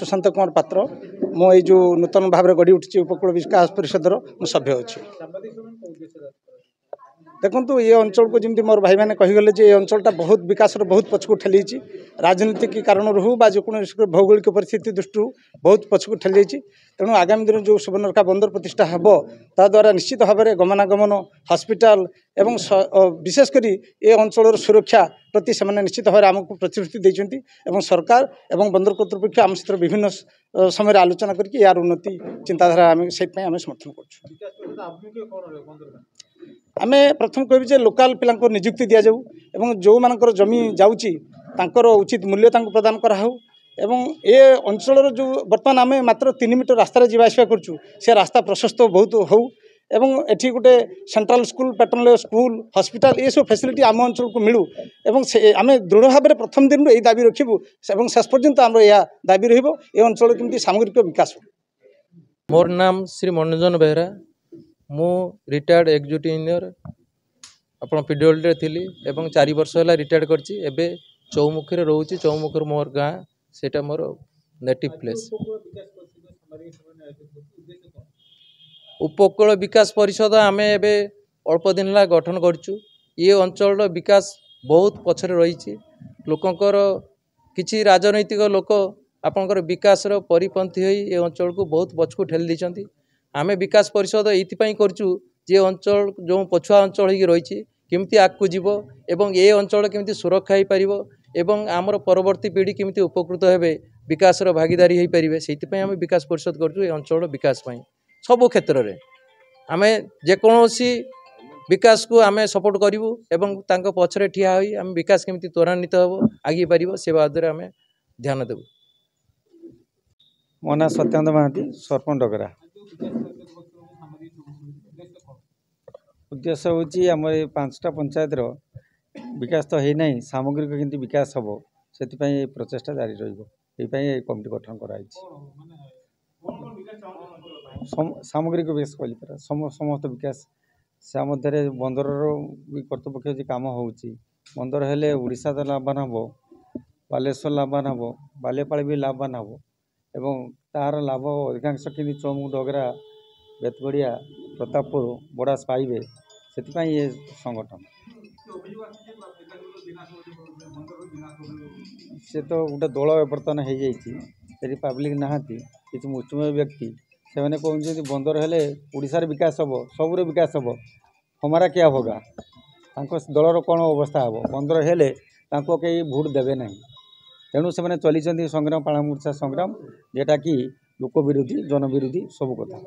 सुशांत कुमार पात्र मो ये जो नूतन भाव में गढ़ी उठी उपकूल विकास परिषद सभ्य अच्छी। देखो ये अंचल को जमी मोर भाई मैंने कहीगले ये अंचलटा बहुत विकास बहुत पछक ठेली राजनीतिक कारण हो भौगोलिक परिस्थिति दृष्टि बहुत पछक ठेली तेणु आगामी दिन जो सुवर्णरेखा बंदर प्रतिष्ठा हे ताद्वारा निश्चित भाव में गमनागमन हॉस्पिटल एवं विशेषकर ये अंचल सुरक्षा प्रति से निश्चित भाव में आमको प्रतिश्रुति देते सरकार एवं बंदर कर्तृपक्ष आम सहित विभिन्न समय आलोचना करके यार उन्नति चिंताधारा आम से समर्थन कर आम प्रथम कह लोकाल पिला निजुक्ति दि जाऊ एवं जो मानकर जमी जाऊँगी उचित मूल्य प्रदान कराऊ एवं ये अंचल जो बर्तमान आम मात्र 3 मीटर रास्तार जावासवा करूँ से रास्ता प्रशस्त बहुत हो एवं एठी गोटे central school pattern school hospital ये सब फैसिलिटी आम अंचल को मिलू एवं आम दृढ़ भाव में प्रथम दिन यही दाबी रखू और शेष पर्यंत आम यह दाबी रही अंचल केमती सामग्रिक विकास हो। मोर नाम श्री मनोरंजन बेहरा मु रिटायर्ड एग्जीक्यूटिव इंजीनियर अपन पीडब्ल्यूडी थी एवं 4 वर्ष है रिटायर्ड कर चौमुखी रोचे चौमुखी मोर गाँ सेटा मोर नेटिव प्लेस। उपकूल विकास परिषद आम एबे अल्प दिन ला गठन करचु। ये अंचल विकास बहुत पछरे रही लोकंकर किछि राजनैतिक लोक आपंकर विकास परिपंथी हो ये अंचल को बहुत पछकु ठेली देछंती। आमे विकास परिषद ये करचु जे अंचल जो पछुआ अंचल हो रही केमती आगू जीव एवं ये अंचल केमती सुरक्षा हो पारिबो एवं आमर परवर्ती पीढ़ी केमती उपकृत हेबे विकास भागीदारी हो पारे से आम विकास परिषद करचु। ये अंचल विकास पई सबु क्षेत्र में आम जेकोसी विकास को आम सपोर्ट करूँ एवं तांको पछरे ठिया होई आम विकास केमती त्वरान्वित हेबो आगे पारिबो से बादरे आम ध्यान देबु। मो ना सत्यानंद महांती सरपंच डगरा। उद्देश्य हूँ आम 5टा पंचायत विकास तो है ना सामग्रिक केमती विकास हम से प्रचेषा जारी रही कमिटी गठन कराई। सामग्रिक विकास कहली समस्त विकास से मध्य बंदर भी कर्तृपक्ष काम हो बंदर हेले उड़ीसा तो लाभवान हम बालेश्वर लाभवान हम बालेपाल भी लाभवान हम एवं तार लाभ अधिकांश कि चौमुख डगरा बेतगड़िया प्रतापपुर बड़ास पाइबे से ये संगठन से तो गोटे दल बर्तमान हो जाए पब्लिक नहांती किसी मुस्लिम व्यक्ति से मैंने कहते बंदर हेले उड़ीसार विकास हम सबूर विकास हम हमारा क्या होगा दलर कौन अवस्था हम बंदर हेले कहीं भोट देवे ना तेणु से चली संग्राम पाणा मूर्छा संग्राम जेटा कि लोक विरोधी जन विरोधी सब कथा।